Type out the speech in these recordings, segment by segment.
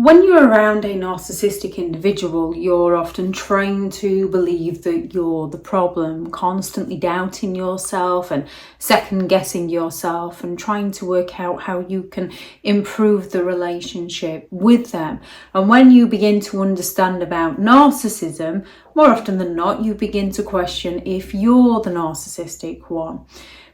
When you're around a narcissistic individual, you're often trained to believe that you're the problem, constantly doubting yourself and second guessing yourself and trying to work out how you can improve the relationship with them. And when you begin to understand about narcissism, more often than not, you begin to question if you're the narcissistic one.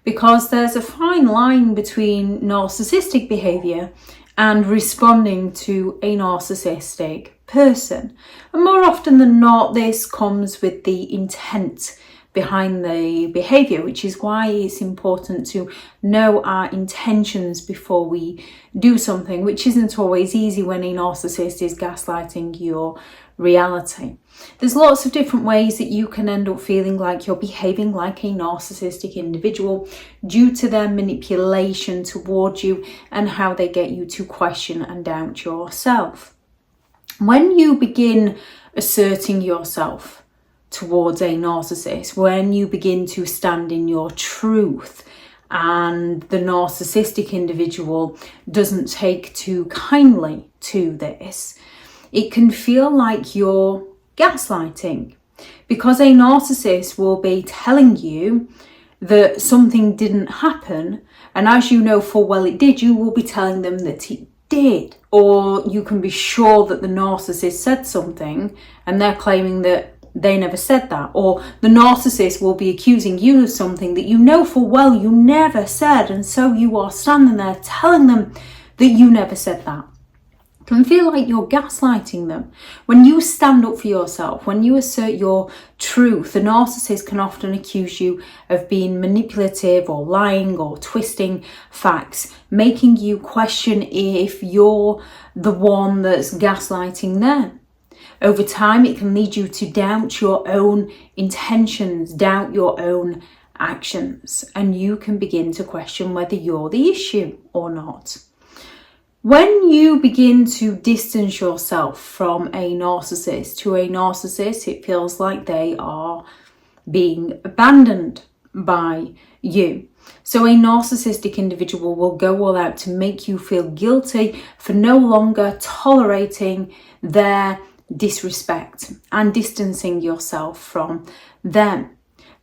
Because there's a fine line between narcissistic behaviour and responding to a narcissistic person. And more often than not, this comes with the intent behind the behaviour, which is why it's important to know our intentions before we do something, which isn't always easy when a narcissist is gaslighting your reality. There's lots of different ways that you can end up feeling like you're behaving like a narcissistic individual due to their manipulation towards you and how they get you to question and doubt yourself. When you begin asserting yourself towards a narcissist, when you begin to stand in your truth and the narcissistic individual doesn't take too kindly to this, it can feel like you're gaslighting, because a narcissist will be telling you that something didn't happen, and as you know full well it did, you will be telling them that it did. Or you can be sure that the narcissist said something and they're claiming that they never said that. Or the narcissist will be accusing you of something that you know full well you never said, and so you are standing there telling them that you never said that. Can feel like you're gaslighting them. When you stand up for yourself, when you assert your truth, the narcissist can often accuse you of being manipulative or lying or twisting facts, making you question if you're the one that's gaslighting them. Over time, it can lead you to doubt your own intentions, doubt your own actions, and you can begin to question whether you're the issue or not. When you begin to distance yourself from a narcissist, to a narcissist, it feels like they are being abandoned by you. So a narcissistic individual will go all out to make you feel guilty for no longer tolerating their disrespect and distancing yourself from them.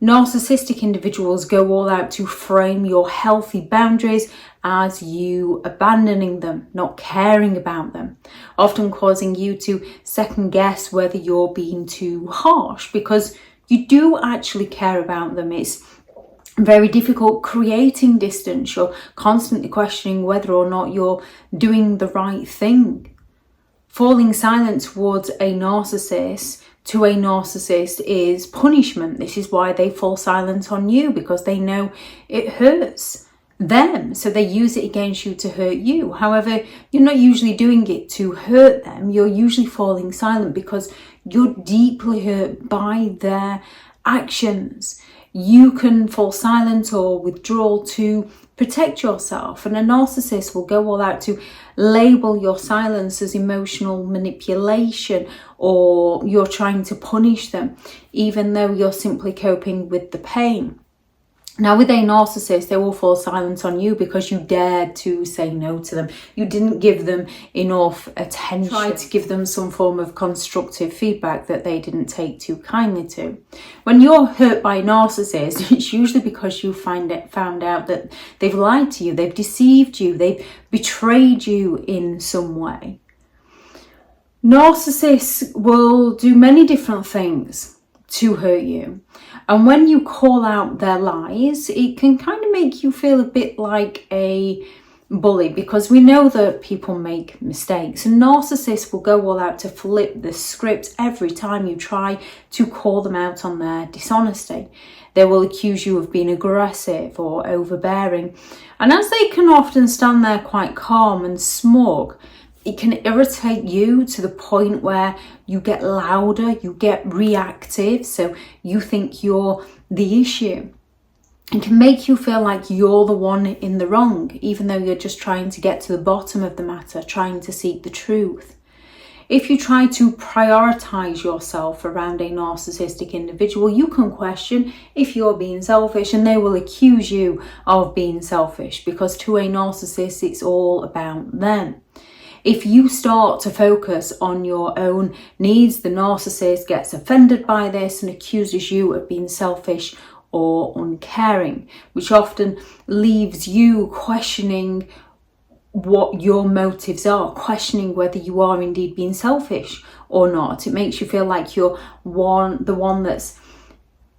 Narcissistic individuals go all out to frame your healthy boundaries as you abandoning them, not caring about them, often causing you to second guess whether you're being too harsh, because you do actually care about them. It's very difficult creating distance. You're constantly questioning whether or not you're doing the right thing. Falling silent towards a narcissist to a narcissist is punishment. This is why they fall silent on you, because they know it hurts them, so they use it against you to hurt you. However, you're not usually doing it to hurt them. You're usually falling silent because you're deeply hurt by their actions. You can fall silent or withdraw to protect yourself, and a narcissist will go all out to label your silence as emotional manipulation, or you're trying to punish them, even though you're simply coping with the pain. Now, with a narcissist, they will fall silent on you because you dared to say no to them. You didn't give them enough attention. Try to give them some form of constructive feedback that they didn't take too kindly to. When you're hurt by a narcissist, it's usually because you found out that they've lied to you, they've deceived you, they've betrayed you in some way. Narcissists will do many different things to hurt you. And when you call out their lies, it can kind of make you feel a bit like a bully, because we know that people make mistakes, and narcissists will go all out to flip the script every time you try to call them out on their dishonesty. They will accuse you of being aggressive or overbearing. And as they can often stand there quite calm and smug, it can irritate you to the point where you get louder, you get reactive, so you think you're the issue. It can make you feel like you're the one in the wrong, even though you're just trying to get to the bottom of the matter, trying to seek the truth. If you try to prioritize yourself around a narcissistic individual, you can question if you're being selfish, and they will accuse you of being selfish, because to a narcissist, it's all about them. If you start to focus on your own needs, the narcissist gets offended by this and accuses you of being selfish or uncaring, which often leaves you questioning what your motives are, questioning whether you are indeed being selfish or not. It makes you feel like you're the one that's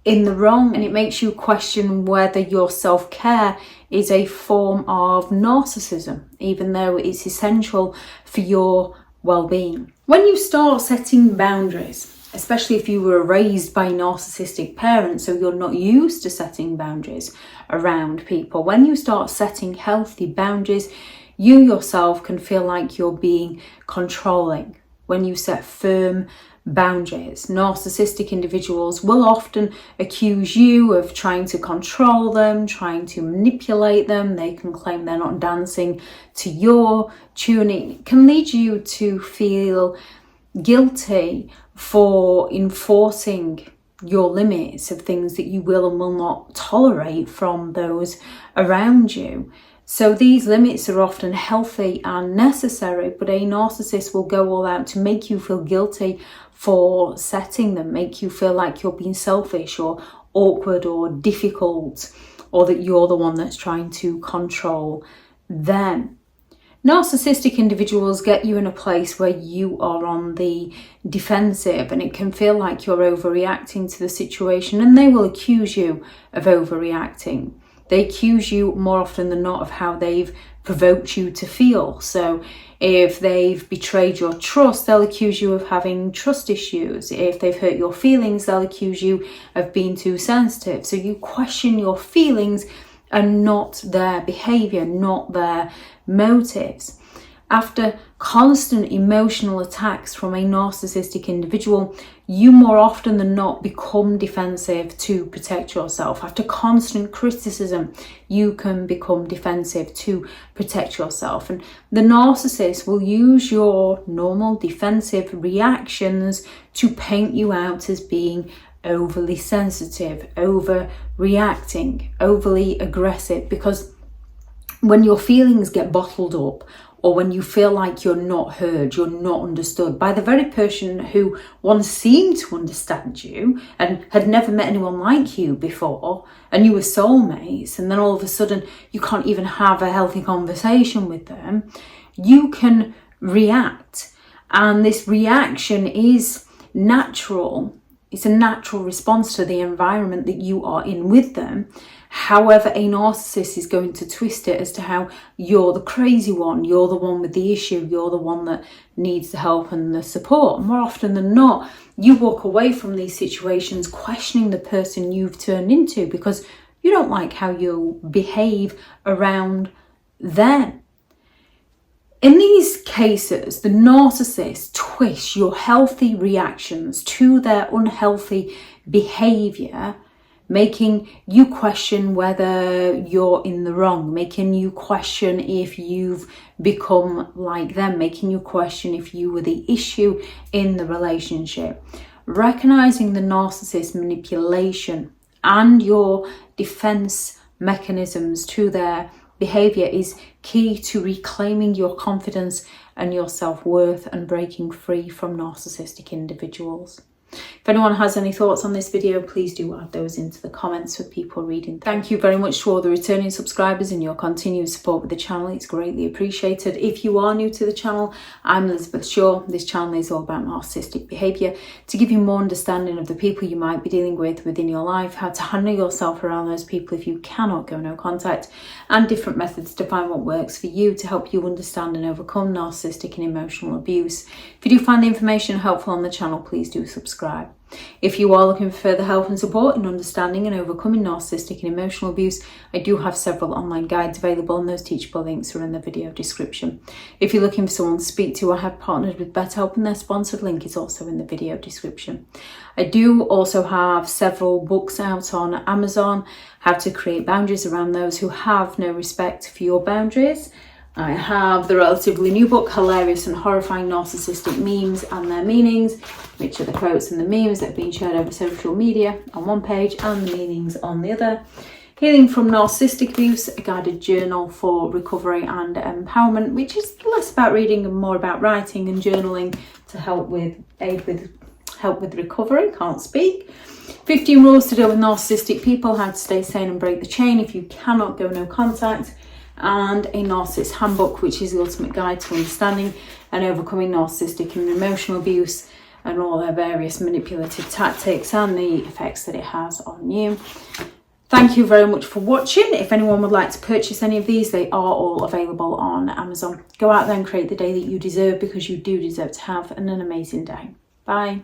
in the wrong, and it makes you question whether your self-care is a form of narcissism, even though it's essential for your well-being. When you start setting boundaries, especially if you were raised by narcissistic parents, so you're not used to setting boundaries around people, when you start setting healthy boundaries, you yourself can feel like you're being controlling. When you set firm boundaries, narcissistic individuals will often accuse you of trying to control them, trying to manipulate them. They can claim they're not dancing to your tune. It can lead you to feel guilty for enforcing your limits of things that you will and will not tolerate from those around you. So these limits are often healthy and necessary, but a narcissist will go all out to make you feel guilty for setting them, make you feel like you're being selfish or awkward or difficult, or that you're the one that's trying to control them. Narcissistic individuals get you in a place where you are on the defensive, and it can feel like you're overreacting to the situation, and they will accuse you of overreacting. They accuse you more often than not of how they've provoked you to feel. So if they've betrayed your trust, they'll accuse you of having trust issues. If they've hurt your feelings, they'll accuse you of being too sensitive. So you question your feelings and not their behavior, not their motives. After constant emotional attacks from a narcissistic individual, you more often than not become defensive to protect yourself. After constant criticism, you can become defensive to protect yourself. And the narcissist will use your normal defensive reactions to paint you out as being overly sensitive, overreacting, overly aggressive, because when your feelings get bottled up, or when you feel like you're not heard, you're not understood by the very person who once seemed to understand you and had never met anyone like you before, and you were soulmates, and then all of a sudden you can't even have a healthy conversation with them, you can react. And this reaction is natural. It's a natural response to the environment that you are in with them. However, a narcissist is going to twist it as to how you're the crazy one, you're the one with the issue, you're the one that needs the help and the support. More often than not, you walk away from these situations questioning the person you've turned into because you don't like how you behave around them. In these cases, the narcissist twists your healthy reactions to their unhealthy behaviour, making you question whether you're in the wrong, making you question if you've become like them, making you question if you were the issue in the relationship. Recognizing the narcissist manipulation and your defense mechanisms to their behavior is key to reclaiming your confidence and your self-worth and breaking free from narcissistic individuals. If anyone has any thoughts on this video, please do add those into the comments for people reading. Thank you very much to all the returning subscribers and your continued support with the channel. It's greatly appreciated. If you are new to the channel, I'm Elizabeth Shaw. This channel is all about narcissistic behaviour to give you more understanding of the people you might be dealing with within your life, how to handle yourself around those people if you cannot go no contact, and different methods to find what works for you to help you understand and overcome narcissistic and emotional abuse. If you do find the information helpful on the channel, please do subscribe. If you are looking for further help and support in understanding and overcoming narcissistic and emotional abuse, I do have several online guides available, and those teachable links are in the video description. If you're looking for someone to speak to, I have partnered with BetterHelp, and their sponsored link is also in the video description. I do also have several books out on Amazon, how to create boundaries around those who have no respect for your boundaries. I have the relatively new book, Hilarious and Horrifying Narcissistic Memes and Their Meanings, which are the quotes and the memes that have been shared over social media on one page and the meanings on the other. Healing from Narcissistic Abuse, a guided journal for recovery and empowerment, which is less about reading and more about writing and journaling to help with recovery. Can't speak. 15 rules to deal with narcissistic people, how to stay sane and break the chain if you cannot go no contact, and a Narcissist Handbook, which is the ultimate guide to understanding and overcoming narcissistic and emotional abuse and all their various manipulative tactics and the effects that it has on you. Thank you very much for watching. If anyone would like to purchase any of these, they are all available on Amazon. Go out there and create the day that you deserve, because you do deserve to have an amazing day. Bye.